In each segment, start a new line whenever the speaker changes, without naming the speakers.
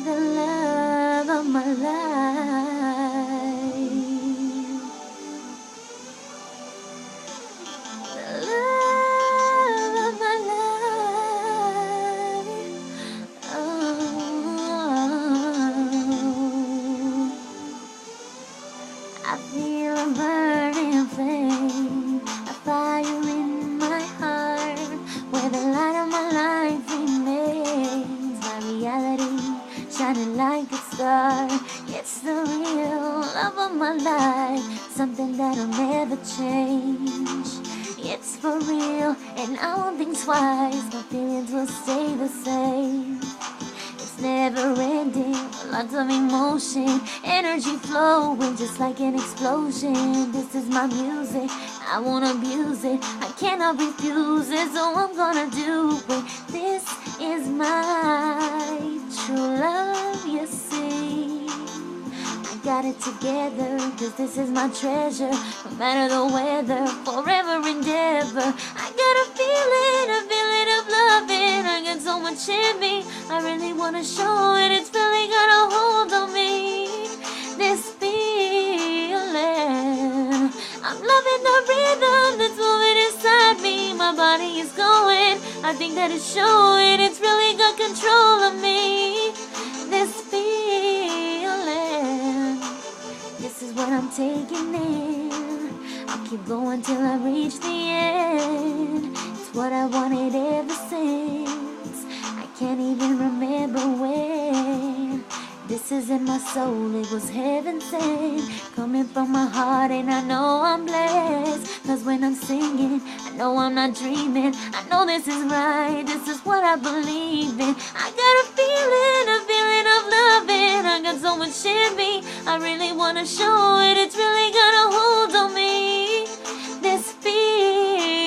the love of my life, the love of my life. Oh, I feel a burning flame, a fire in my heart, where the light of my life remains, my reality shining like a star. It's the real love of my life, something that'll never change. It's for real, and I won't think twice, my feelings will stay the same. It's never ending, lots of emotion, energy flowing just like an explosion. This is my music, I won't abuse it, I cannot refuse it, so I'm gonna do it. This is my true love, you see. I got it together, cause this is my treasure. No matter the weather, forever endeavor. I got a feeling of loving. I got so much in me, I really wanna show it. It's really got a hold on me, this feeling. I'm loving the rhythm that's moving inside me. My body is going, I think that it's showing. It's really got control of me, this feeling. This is what I'm taking in. I'll keep going till I reach the end. It's what I wanted ever since. I can't even remember when. This is in my soul, it was heaven sent, coming from my heart, and I know I'm blessed. Cause when I'm singing, I know I'm not dreaming. I know this is right, this is what I believe in. I got a feeling of loving. I got so much in me, I really wanna show it. It's really got a hold on me, this feeling.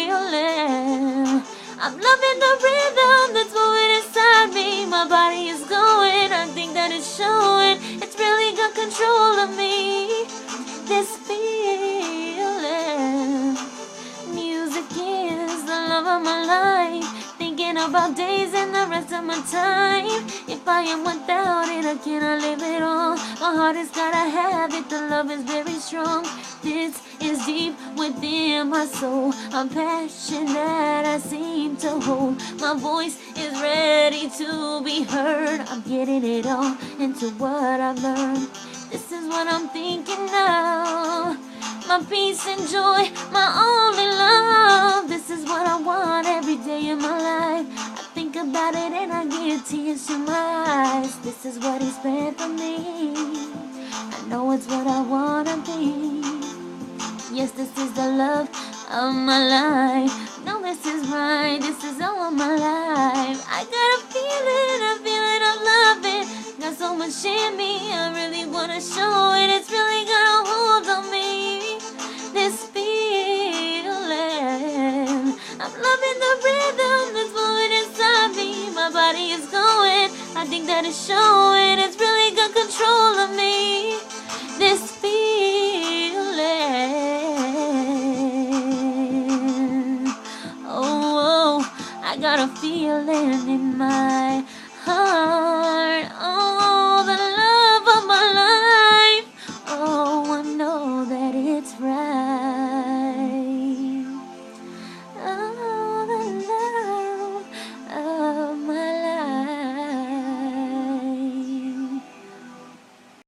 I'm loving the rhythm that's moving inside me. My body is going, I think that it's showing. It's really got control of me, this feeling. Music is the love of my life, thinking about days and the rest of my time. If I am without it, I cannot live it on. My heart has gotta have it, the love is very strong. This is deep within my soul, a passion that I seem to hold. My voice is ready to be heard. I'm getting it all into what I've learned. This is what I'm thinking now, my peace and joy, my only love. This is what I want every day in my life. I think about it and I get tears to my eyes. This is what He's meant for me, I know it's what I wanna be. Yes, this is the love of my life. No, this is right, this is all of my life. I got a feeling of loving. Got so much in me, I really wanna show it. It's really got a hold on me, this feeling. I'm loving the rhythm that's moving inside me. My body is going, I think that it's showing. It's really got control of me, this feeling. Oh, I got a feeling in my